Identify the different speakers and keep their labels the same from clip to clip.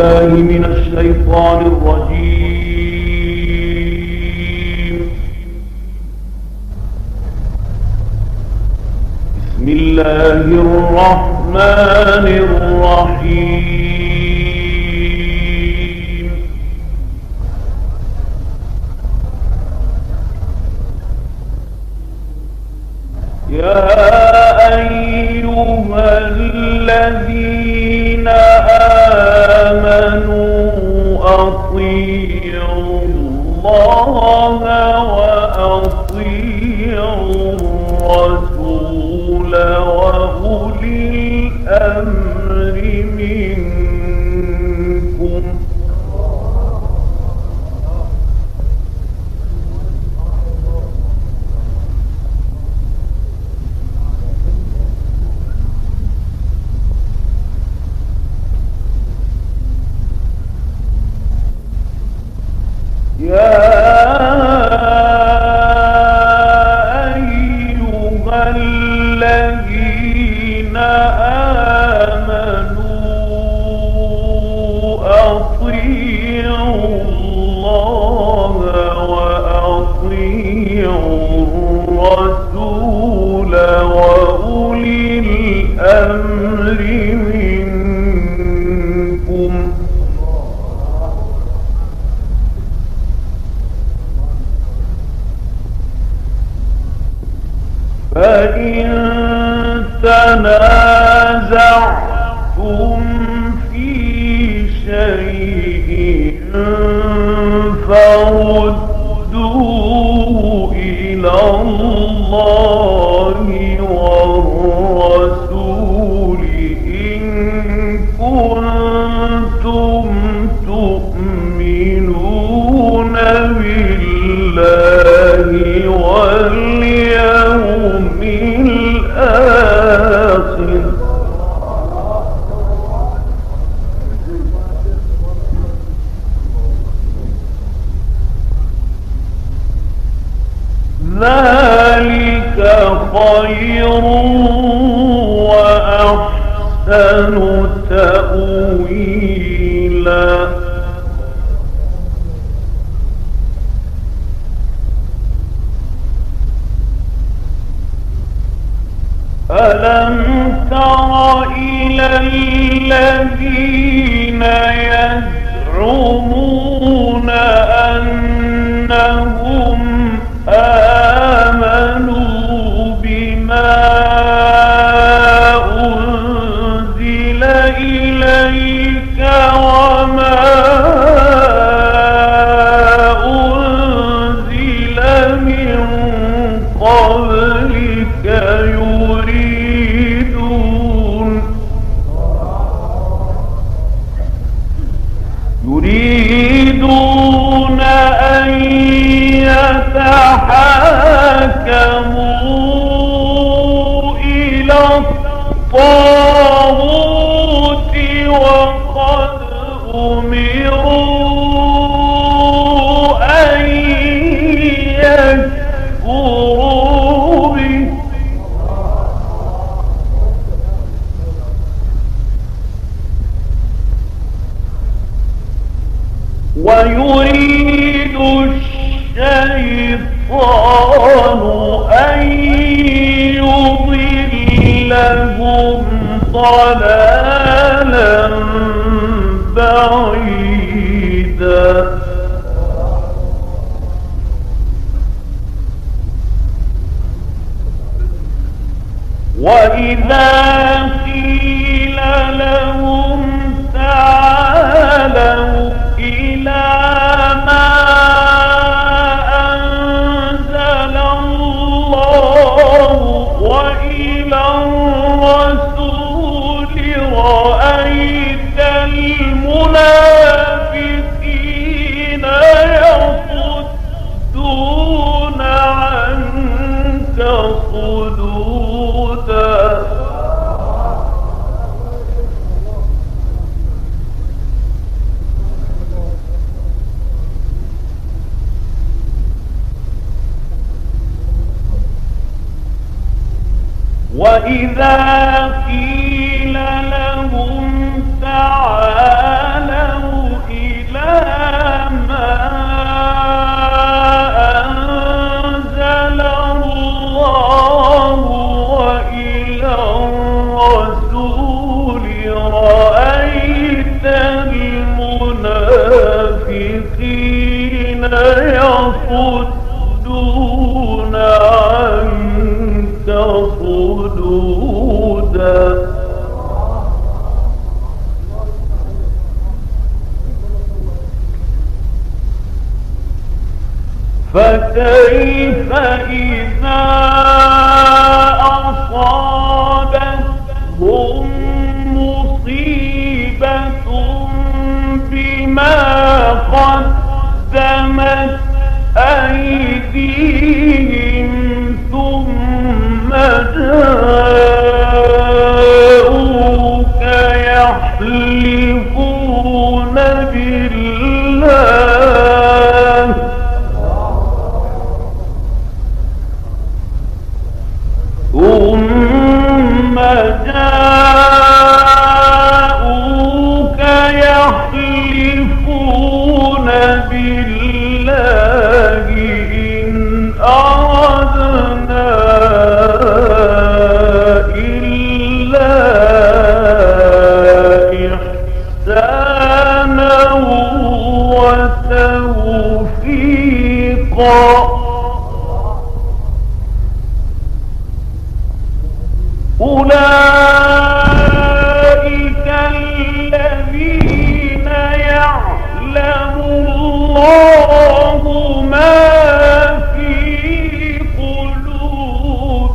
Speaker 1: بالله من الشيطان الرجيم. بسم الله الرحمن الرحيم. يا أيها الذين آمنوا أطيعوا الله وأطيعوا الرسول وأولي الأمر منكم. يا أيها الذين آمنوا أطيعوا الله وأطيعوا الرسول وأولي الأمر منكم. فإن تنازعتم في شيء فردوه إلى الله والرسول إن كنتم تؤمنون بالله واليوم الآخر. ذلك خير وأحسن تأويلا. ألم تر إلى الذين يزعمون أنهم آمنوا بما أنزل إليك وما أنزل من قبلك يريدون أن يتحاكموا إلى الطاغوت وقد أمروا أن يكفروا به ويريد الشيطان أن يضلهم ضلالا بعيدا. وإذا قيل لهم تعالوا إلى ما أنزل الله وإلى الرسول رأيت المنافقين يصدون عنك صدودا. وإذا قيل لهم تعالوا ويصدون عنك صدودا فكيف إذا أصابتهم مصيبة بما قدمت أيديهم ثم جاءوك يحلفون بالله ثم جاءوك يحلفون بالله إن أردنا إلا إحسانا وتوفيقا أولئك الذين يعلم الله ما في قلوبهم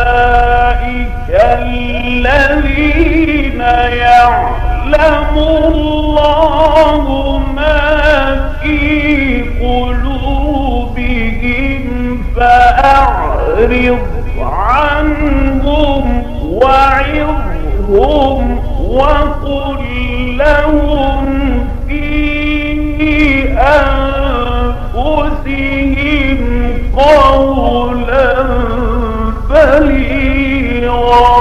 Speaker 1: أولئك الذين يعلم الله ما في قلوبهم فأعرض عنهم وعظهم وقل لهم في أنفسهم قولا بليغا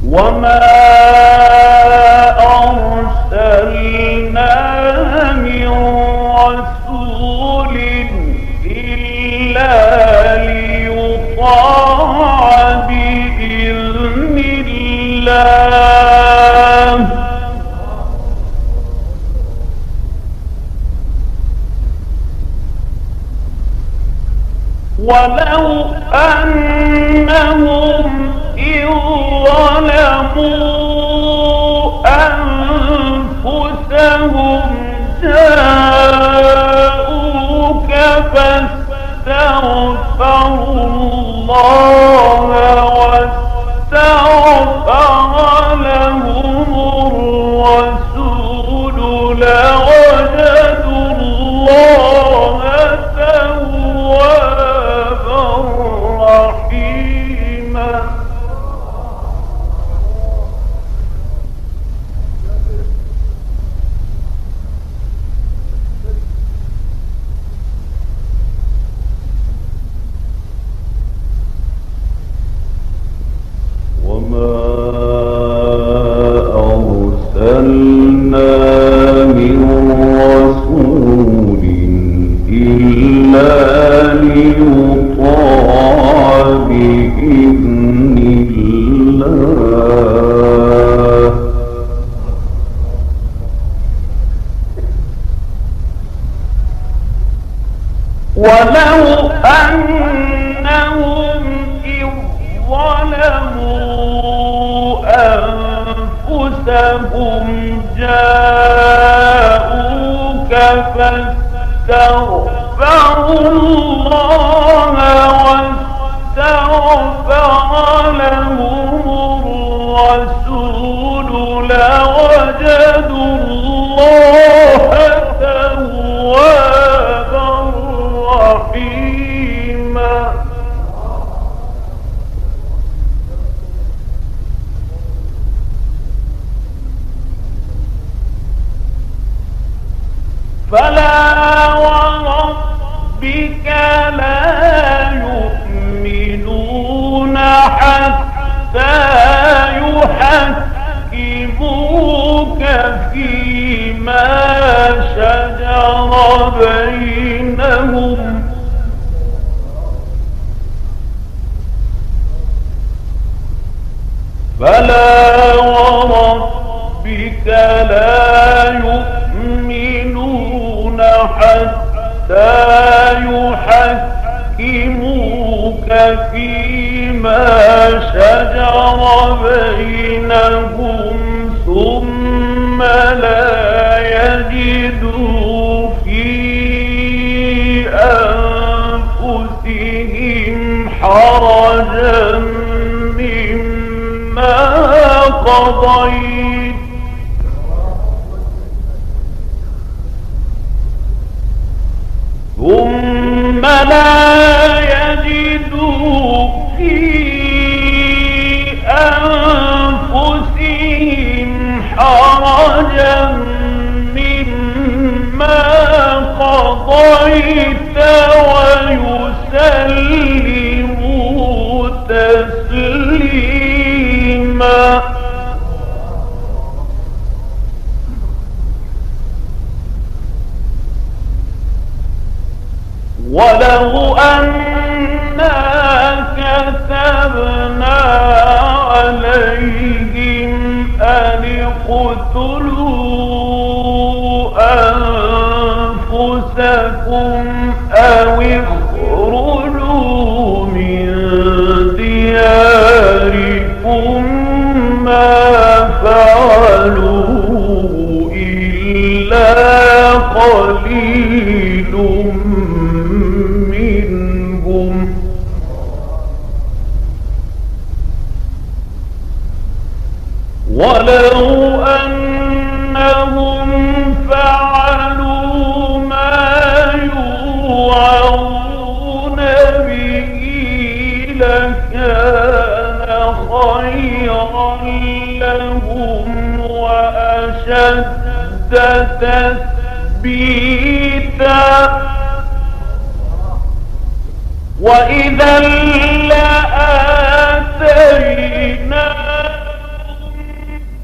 Speaker 1: وما أرسلنا من رسول إلا ليطاع بإذن الله ولو أنهم إذ ظلموا أنفسهم جاءوك فاستغفروا الله واستغفر لهم الرسول لوجدوا الله توابا رحيما وما أرسلنا من رسول إلا ليطاع بإذن الله ولو أنهم إذ ظلموا أنفسهم جاءوك فاستغفروا الله واستغفر لهم الرسول لوجدوا الله توابا رحيما فلا وربك لا يؤمنون حتى فيما شجر بينهم فلا وربك لا يؤمنون حتى يحكموك فيما شجر بينهم ثم لا يجدوا في أنفسهم حرجا مما قضيت ثم لا يجدوا في أنفسهم حرجا مما قضيت ويسلموا تسليما ولو أنا كتبنا عليهم أن اقتلوا أنفسكم أو اخرجوا من دياركم ما فعلوه إلا قليل منهم ولو أنهم فعلوا ما يوعظون به لكان خيرا لهم وأشد تثبيتا وإذا لآتيناهم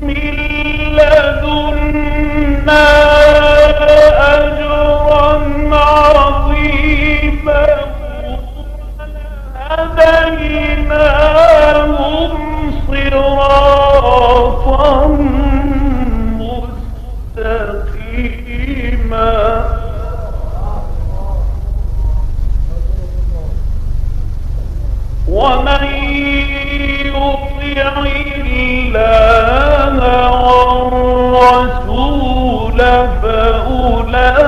Speaker 1: من لدنا أجرا عظيما ولهديناهم صراطا مستقيما ومن يطع الله والرسول فأولئك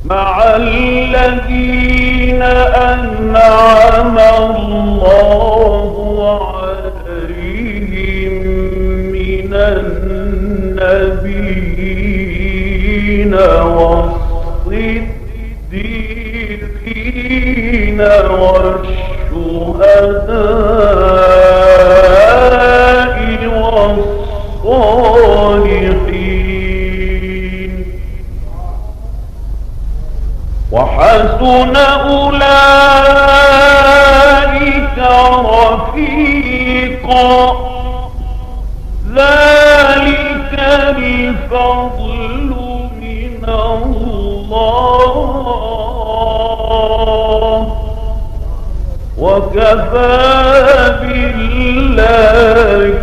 Speaker 1: مع الذين أنعم الله عليهم من النبيين والصديقين والشهداء والصالحين وحسن أولئك رفيقا ذلك الفضل من الله وكفى بالله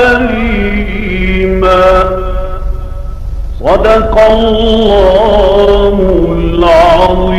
Speaker 1: عليما صدق الله العظيم